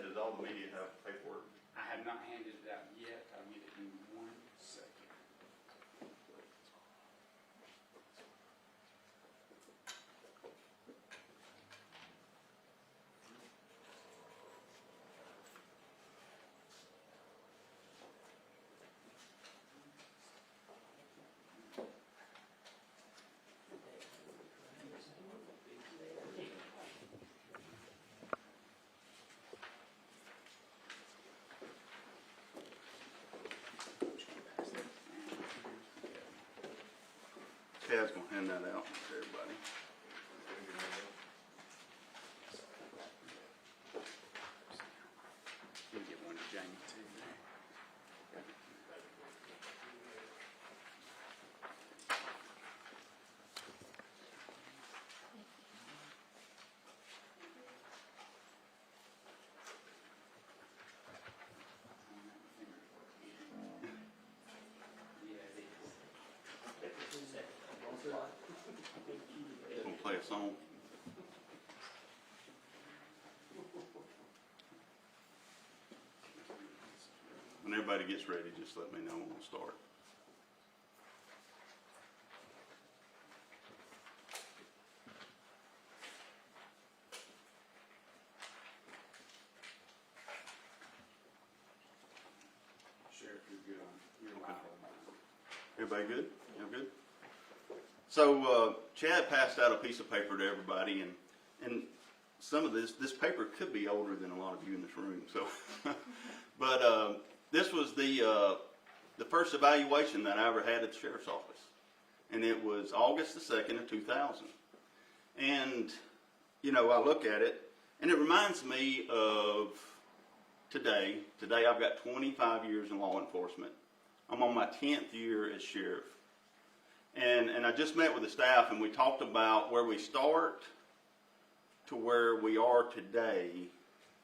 Chad, does all the media have paperwork? I have not handed it out yet. I'll get it in 1 second. Chad's gonna hand that out to everybody. Let me get one to Jamie too. Gonna play a song. When everybody gets ready, just let me know when we'll start. Sheriff, you're good on. You're Okay. live on mine. Everybody good? You good? So Chad passed out a piece of paper to everybody, and some of this paper could be older than a lot of you in this room. So, but this was the first evaluation that I ever had at the sheriff's office, and it was August the 2nd of 2000. And you know, I look at it, and it reminds me of today. Today, I've got 25 years in law enforcement. I'm on my 10th year as sheriff. And I just met with the staff, and we talked about where we start to where we are today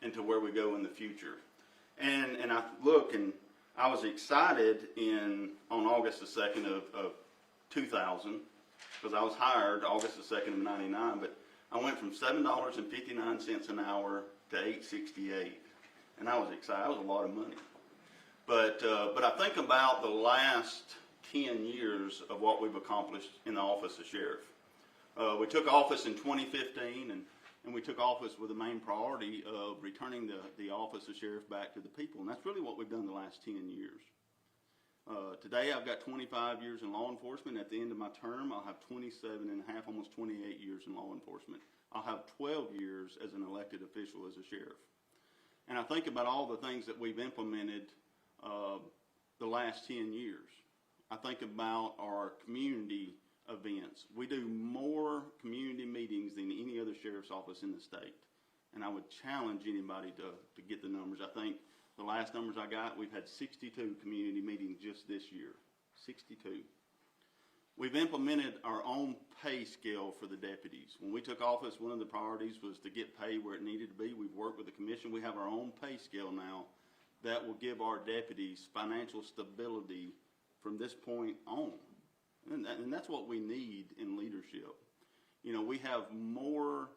and to where we go in the future. And I look, and I was excited on August the 2nd of 2000, because I was hired August the 2nd of 99, but I went from $7.59 an hour to $8.68, and I was excited. That was a lot of money. But I think about the last 10 years of what we've accomplished in the office of sheriff. We took office in 2015, and we took office with the main priority of returning the office of sheriff back to the people, and that's really what we've done the last 10 years. Today I've got 25 years in law enforcement. At the end of my term, I'll have 27 and a half, almost 28 years in law enforcement. I'll have 12 years as an elected official as a sheriff. And I think about all the things that we've implemented the last 10 years. I think about our community events. We do more community meetings than any other sheriff's office in the state. And I would challenge anybody to get the numbers. I think the last numbers I got, we've had 62 community meetings just this year. 62. We've implemented our own pay scale for the deputies. When we took office, one of the priorities was to get paid where it needed to be. We've worked with the commission. We have our own pay scale now that will give our deputies financial stability from this point on. And that's what we need in leadership. You know, we have more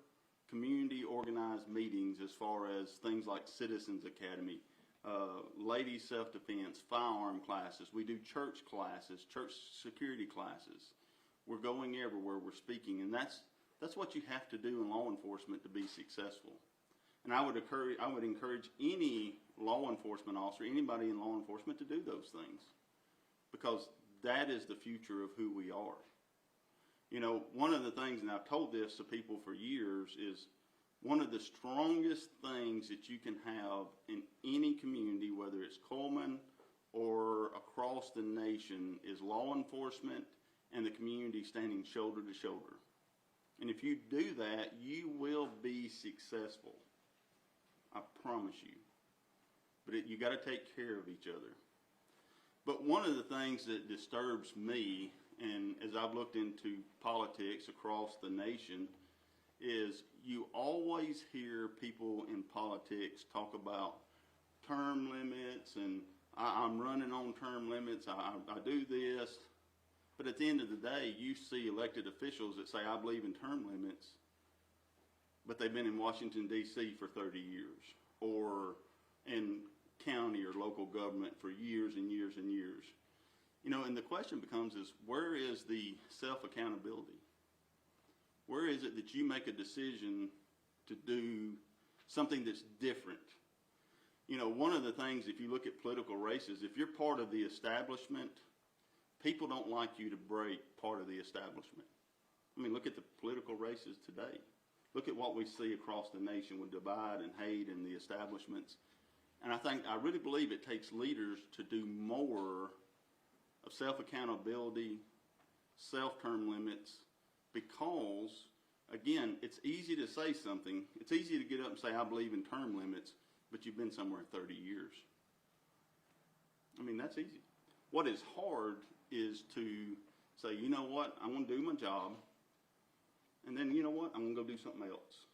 community organized meetings as far as things like Citizens Academy, ladies self-defense, firearm classes. We do church classes, church security classes. We're going everywhere, we're speaking, and that's what you have to do in law enforcement to be successful. And I would encourage any law enforcement officer, anybody in law enforcement, to do those things, because that is the future of who we are. You know, one of the things, and I've told this to people for years, is one of the strongest things that you can have in any community, whether it's Cullman or across the nation, is law enforcement and the community standing shoulder to shoulder. And if you do that, you will be successful. I promise you. But you got to take care of each other. But one of the things that disturbs me, and as I've looked into politics across the nation, is you always hear people in politics talk about term limits, and I'm running on term limits, I do this. But at the end of the day, you see elected officials that say, I believe in term limits, but they've been in Washington, D.C. for 30 years. or in county or local government for years and years and years. You know, and the question becomes is, where is the self-accountability? Where is it that you make a decision to do something that's different? You know, one of the things, if you look at political races, if you're part of the establishment, people don't like you to break part of the establishment. I mean, look at the political races today. Look at what we see across the nation with divide and hate and the establishments. And I really believe it takes leaders to do more of self-accountability, self-term limits, because, again, it's easy to say something. It's easy to get up and say, I believe in term limits, but you've been somewhere 30 years. I mean, that's easy. What is hard is to say, you know what, I'm going to do my job, and then, you know what, I'm going to go do something else.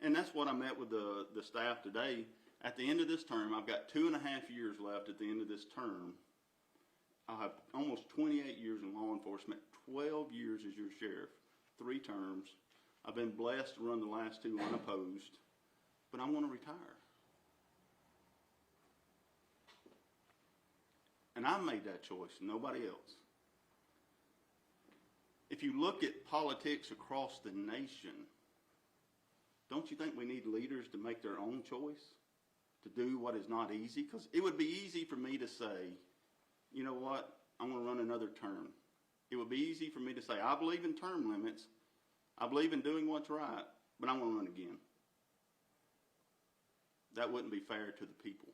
And that's what I met with the staff today. At the end of this term, I've got 2.5 years left at the end of this term. I have almost 28 years in law enforcement, 12 years as your sheriff, 3 terms. I've been blessed to run the last 2 unopposed, but I want to retire. And I made that choice, nobody else. If you look at politics across the nation, don't you think we need leaders to make their own choice, to do what is not easy? Because it would be easy for me to say, you know what, I'm going to run another term. It would be easy for me to say, I believe in term limits, I believe in doing what's right, but I'm going to run again. That wouldn't be fair to the people.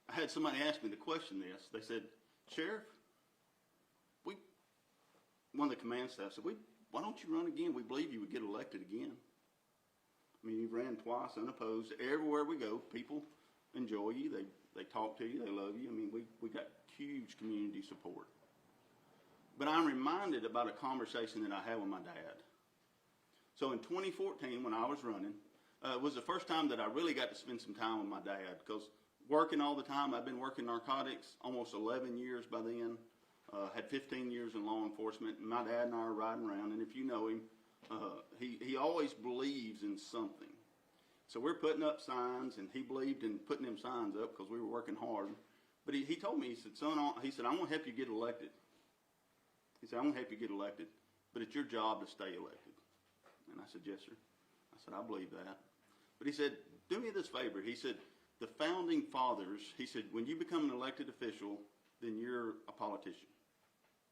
I had somebody ask me to question this. They said, Sheriff, one of the command staff said, why don't you run again? We believe you would get elected again. I mean, you've ran twice unopposed. Everywhere we go, people enjoy you. They talk to you. They love you. I mean, we got huge community support. But I'm reminded about a conversation that I had with my dad. So in 2014, when I was running, it was the first time that I really got to spend some time with my dad, because working all the time, I've been working narcotics almost 11 years by then. Had 15 years in law enforcement, and my dad and I are riding around, and if you know him, he always believes in something. So we're putting up signs, and he believed in putting them signs up because we were working hard. But he told me, he said, son, I'm going to help you get elected. He said, I'm going to help you get elected, but it's your job to stay elected. And I said, yes, sir. I said, I believe that. But he said, do me this favor. He said, the founding fathers, he said, when you become an elected official, then you're a politician.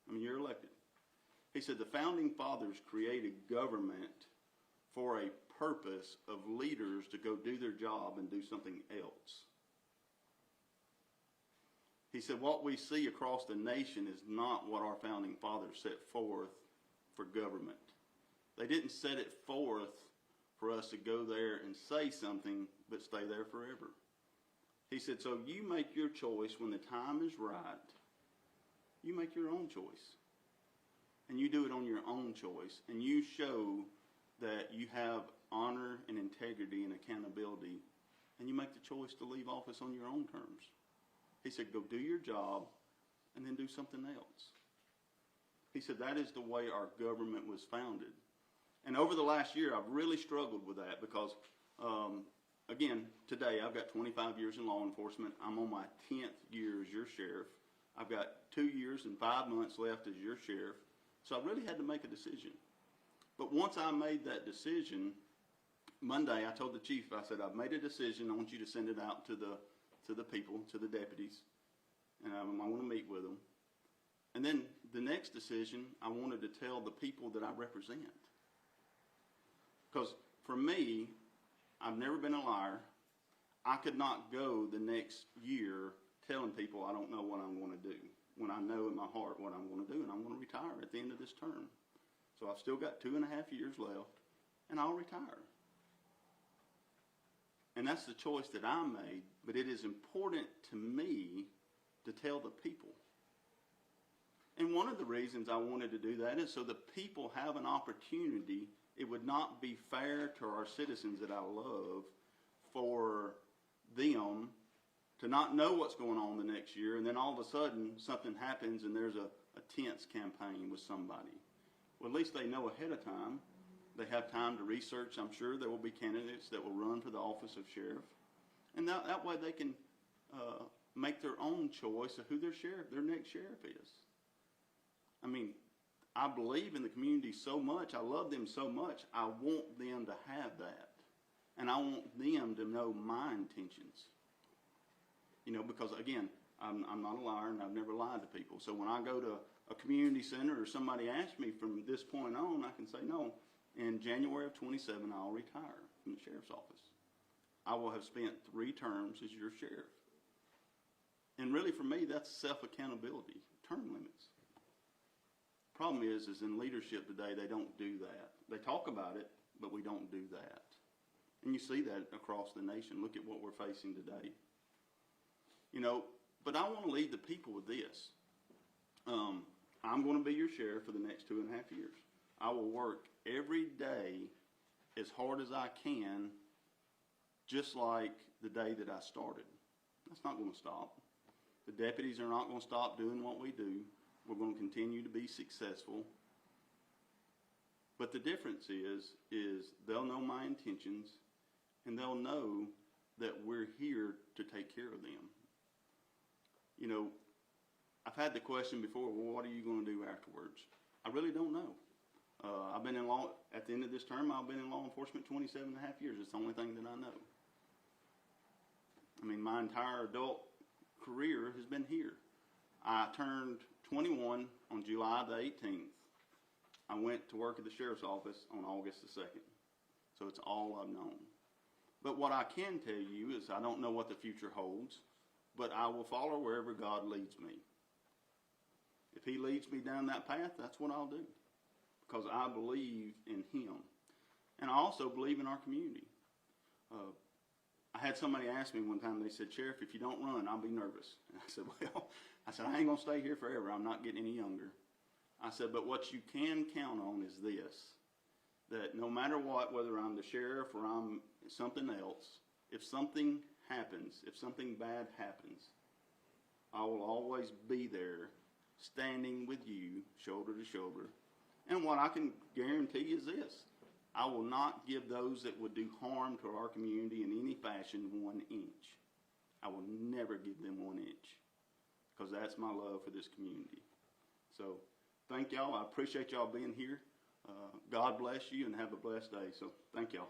I mean, you're elected. He said the founding fathers created government for a purpose of leaders to go do their job and do something else. He said what we see across the nation is not what our founding fathers set forth for government. They didn't set it forth for us to go there and say something but stay there forever. He said, so you make your choice when the time is right. You make your own choice. And you do it on your own choice. And you show that you have honor and integrity and accountability. And you make the choice to leave office on your own terms. He said, go do your job and then do something else. He said, that is the way our government was founded. And over the last year, I've really struggled with that because, again, today I've got 25 years in law enforcement. I'm on my 10th year as your sheriff. I've got 2 years and 5 months left as your sheriff. So I really had to make a decision. But once I made that decision, Monday I told the chief, I said, I've made a decision. I want you to send it out to the people, to the deputies. And I want to meet with them. And then the next decision, I wanted to tell the people that I represent. Because for me, I've never been a liar. I could not go the next year telling people I don't know what I'm going to do, when I know in my heart what I'm going to do, and I'm going to retire at the end of this term. So I've still got 2.5 years left, and I'll retire. And that's the choice that I made, but it is important to me to tell the people. And one of the reasons I wanted to do that is so the people have an opportunity. It would not be fair to our citizens that I love for them to not know what's going on the next year, and then all of a sudden something happens and there's a tense campaign with somebody. Well, at least they know ahead of time. They have time to research. I'm sure there will be candidates that will run for the office of sheriff. And that way they can make their own choice of who their next sheriff is. I mean, I believe in the community so much. I love them so much. I want them to have that. And I want them to know my intentions. You know, because again, I'm not a liar and I've never lied to people. So when I go to a community center or somebody asks me from this point on, I can say, no, in January of 27, I'll retire from the sheriff's office. I will have spent 3 terms as your sheriff. And really for me, that's self-accountability, term limits. Problem is in leadership today, they don't do that. They talk about it, but we don't do that. And you see that across the nation. Look at what we're facing today. You know, but I want to lead the people with this. I'm going to be your sheriff for the next 2.5 years. I will work every day as hard as I can, just like the day that I started. That's not going to stop. The deputies are not going to stop doing what we do. We're going to continue to be successful. But the difference is they'll know my intentions, and they'll know that we're here to take care of them. You know, I've had the question before, well, what are you going to do afterwards? I really don't know. I've been in law, at the end of this term, I've been in law enforcement 27.5 years. It's the only thing that I know. I mean, my entire adult career has been here. I turned 21 on July the 18th. I went to work at the sheriff's office on August the 2nd. So it's all I've known. But what I can tell you is I don't know what the future holds, but I will follow wherever God leads me. If he leads me down that path, that's what I'll do, because I believe in him. And I also believe in our community. I had somebody ask me one time, they said, Sheriff, if you don't run, I'll be nervous. And I said, well, I ain't going to stay here forever. I'm not getting any younger. I said, but what you can count on is this, that no matter what, whether I'm the sheriff or I'm something else, if something happens, if something bad happens, I will always be there standing with you shoulder to shoulder. And what I can guarantee is this, I will not give those that would do harm to our community in any fashion 1 inch. I will never give them 1 inch, because that's my love for this community. So thank y'all. I appreciate y'all being here. God bless you and have a blessed day. So thank y'all.